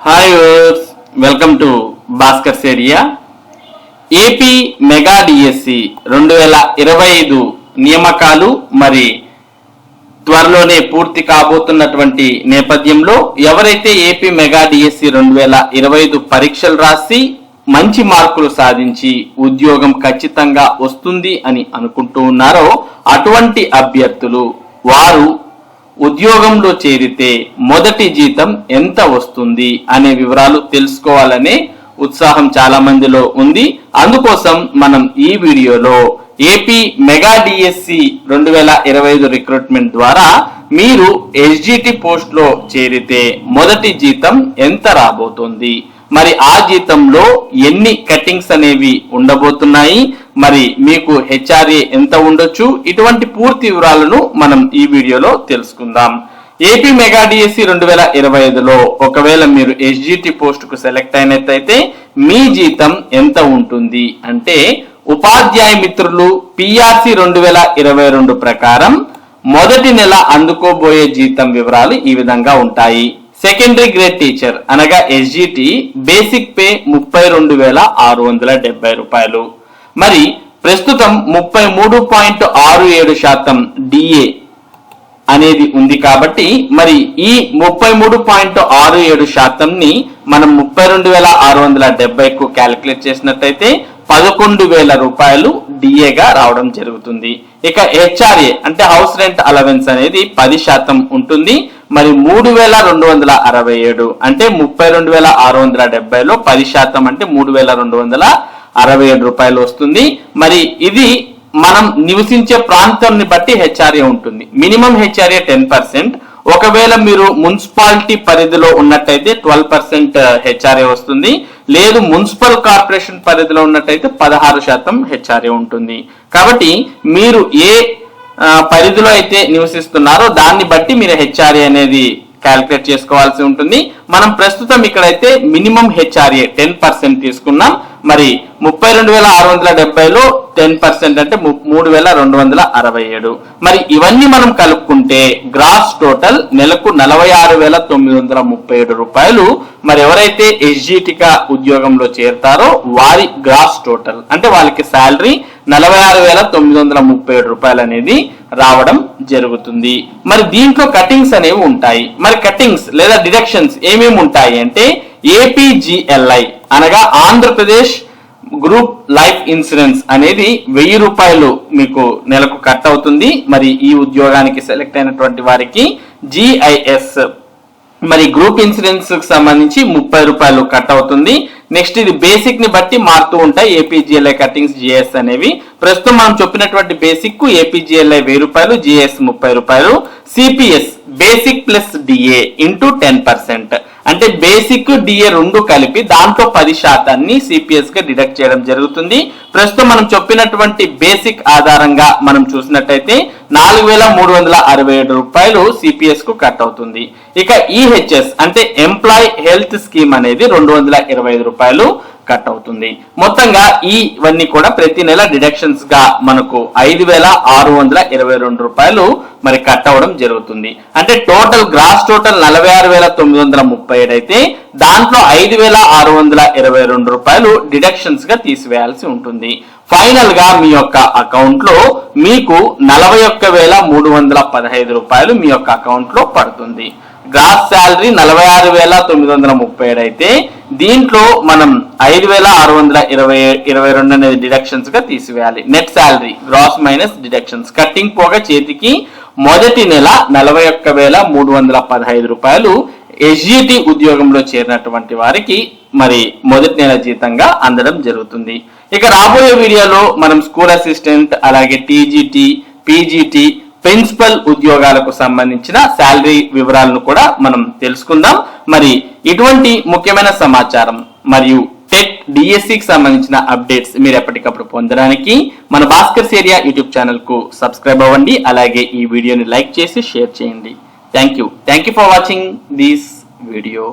Hi viewers, welcome to Bhaskar area. AP mega DSC 2025 నియామకాలు మరి త్వరలోనే పూర్తి కాబోతున్నటువంటి నేపథ్యంలో ఎవరైతే ఏపీ మెగా డిఎస్సి 2025 పరీక్షలు రాసి మంచి మార్కులు సాధించి ఉద్యోగం ఖచ్చితంగా వస్తుంది అని అనుకుంటూ ఉన్నారో అటువంటి అభ్యర్థులు వారు ఉద్యోగంలో చేరితే మొదటి జీతం ఎంత వస్తుంది అనే వివరాలు తెలుసుకోవాలనే ఉత్సాహం చాలా మందిలో ఉంది. అందుకోసం మనం ఈ వీడియోలో ఏపీ మెగా డిఎస్సి 2025 రిక్రూట్మెంట్ ద్వారా మీరు ఎస్జిటి పోస్ట్ లో చేరితే మొదటి జీతం ఎంత రాబోతుంది, మరి ఆ జీతంలో ఎన్ని కటింగ్స్ అనేవి ఉండబోతున్నాయి, మరి మీకు హెచ్ఆర్ఏ ఎంత ఉండొచ్చు, ఇటువంటి పూర్తి వివరాలను మనం ఈ వీడియోలో తెలుసుకుందాం. ఏపీ మెగా డిఎస్సి 2025లో ఒకవేళ మీరు ఎస్జిటి పోస్ట్ కు సెలెక్ట్ అయినట్లయితే మీ జీతం ఎంత ఉంటుంది అంటే ఉపాధ్యాయ మిత్రులు పిఆర్సి 2022 ప్రకారం మొదటి నెల అందుకోబోయే జీతం వివరాలు ఈ విధంగా ఉంటాయి. సెకండరీ గ్రేడ్ టీచర్ అనగా ఎస్జిటి బేసిక్ పే 32,670 రూపాయలు. మరి ప్రస్తుతం 33.67% డిఏ అనేది ఉంది కాబట్టి మరి ఈ 33.67% ని మనం 32,670కు క్యాలిక్యులేట్ చేసినట్లయితే 11,000 రూపాయలు డిఏగా రావడం జరుగుతుంది. ఇక హెచ్ఆర్ఏ అంటే హౌస్ రెంట్ అలవెన్స్ అనేది 10% ఉంటుంది. మరి 3,267 అంటే 32,670లో 10% అంటే 3,267 రూపాయలు వస్తుంది. మరి ఇది మనం నివసించే ప్రాంతాన్ని బట్టి హెచ్ఆర్ఏ ఉంటుంది. Minimum HRA 10%. ఒకవేళ మీరు మున్సిపాలిటీ పరిధిలో ఉన్నట్టయితే 12% హెచ్ఆర్ఏ వస్తుంది. లేదు మున్సిపల్ కార్పొరేషన్ పరిధిలో ఉన్నట్టయితే 16% హెచ్ఆర్ఏ ఉంటుంది. కాబట్టి మీరు ఏ పరిధిలో అయితే నివసిస్తున్నారో దాన్ని బట్టి మీరు హెచ్ఆర్ఏ అనేది క్యాలిక్యులేట్ చేసుకోవాల్సి ఉంటుంది. మనం ప్రస్తుతం ఇక్కడైతే మినిమం హెచ్ఆర్ఏ 10% తీసుకున్నాం. మరి 32,670లో 10% అంటే 3,267. మరి ఇవన్నీ మనం కలుపుకుంటే గ్రాస్ టోటల్ నెలకు 46,937 రూపాయలు. మరి ఎవరైతే ఎస్జిటిగా ఉద్యోగంలో చేరతారో వారి గ్రాస్ టోటల్ అంటే వాళ్ళకి శాలరీ 46,937 రూపాయలు అనేది రావడం జరుగుతుంది. మరి దీంట్లో కటింగ్స్ అనేవి ఉంటాయి. మరి కటింగ్స్ లేదా డిడక్షన్స్ ఏమేమి ఉంటాయి అంటే ఏపీజీఎల్ఐ అనగా ఆంధ్రప్రదేశ్ గ్రూప్ లైఫ్ ఇన్సూరెన్స్ అనేది 1000 రూపాయలు మీకు నెలకు కట్ అవుతుంది. మరి ఈ ఉద్యోగానికి సెలెక్ట్ అయినటువంటి వారికి జిఐఎస్ మరి గ్రూప్ ఇన్సూరెన్స్ కి సంబంధించి 30 రూపాయలు కట్ అవుతుంది. నెక్స్ట్ ఇది బేసిక్ ని బట్టి మారుతూ ఉంటాయి ఏపీజీఎల్ఐ కటింగ్స్ జిఎస్ అనేవి. ప్రస్తుతం మనం చెప్పినటువంటి బేసిక్ కు ఏపీజీఎల్ఐ 1000 రూపాయలు, జిఎస్ 30 రూపాయలు. CPS basic plus DA into 10% అంటే బేసిక్ డిఏ రెండు కలిపి దాంట్లో 10% సిపిఎస్ గా డిడక్ట్ చేయడం జరుగుతుంది. ప్రస్తుతం మనం చెప్పినటువంటి బేసిక్ ఆధారంగా మనం చూసినట్టయితే 4,367 రూపాయలు సిపిఎస్ కు కట్ అవుతుంది. ఇక ఈహెచ్ఎస్ అంటే ఎంప్లాయ్ హెల్త్ స్కీమ్ అనేది 225 రూపాయలు కట్ అవుతుంది. మొత్తంగా ఇవన్నీ కూడా ప్రతి నెల డిడక్షన్స్ గా మనకు 5,622 రూపాయలు మరి కట్ అవ్వడం జరుగుతుంది. అంటే టోటల్ గ్రాస్ టోటల్ 46,937 అయితే దాంట్లో 5,622 రూపాయలు డిడక్షన్స్ గా తీసివేయాల్సి ఉంటుంది. ఫైనల్ గా మీ యొక్క అకౌంట్ లో మీకు 41,315 రూపాయలు మీ యొక్క అకౌంట్ లో పడుతుంది. గ్రాస్ శాలరీ 46,937 అయితే దీంట్లో మనం 5,622 అనేది డిడక్షన్స్ గా తీసివేయాలి. Net salary gross minus deductions cutting పోగా చేతికి మొదటి నెల 41,315 రూపాయలు ఎస్జిటి ఉద్యోగంలో చేరినటువంటి వారికి మరి మొదటి నెల జీతంగా అందడం జరుగుతుంది. ఇక రాబోయే వీడియోలో మనం స్కూల్ అసిస్టెంట్ అలాగే టీజీటీ, పీజీటీ, ప్రిన్సిపల్ ఉద్యోగాలకు సంబంధించిన శాలరీ వివరాలను కూడా మనం తెలుసుకుందాం. మరి ఇటువంటి ముఖ్యమైన సమాచారం మరియు టెట్ డిఎస్సికి సంబంధించిన అప్డేట్స్ మీరు ఎప్పటికప్పుడు పొందడానికి మన భాస్కర్ ఏరియా యూట్యూబ్ ఛానల్ కు సబ్స్క్రైబ్ అవ్వండి. అలాగే ఈ వీడియోని లైక్ చేసి షేర్ చేయండి. Thank you for watching this video.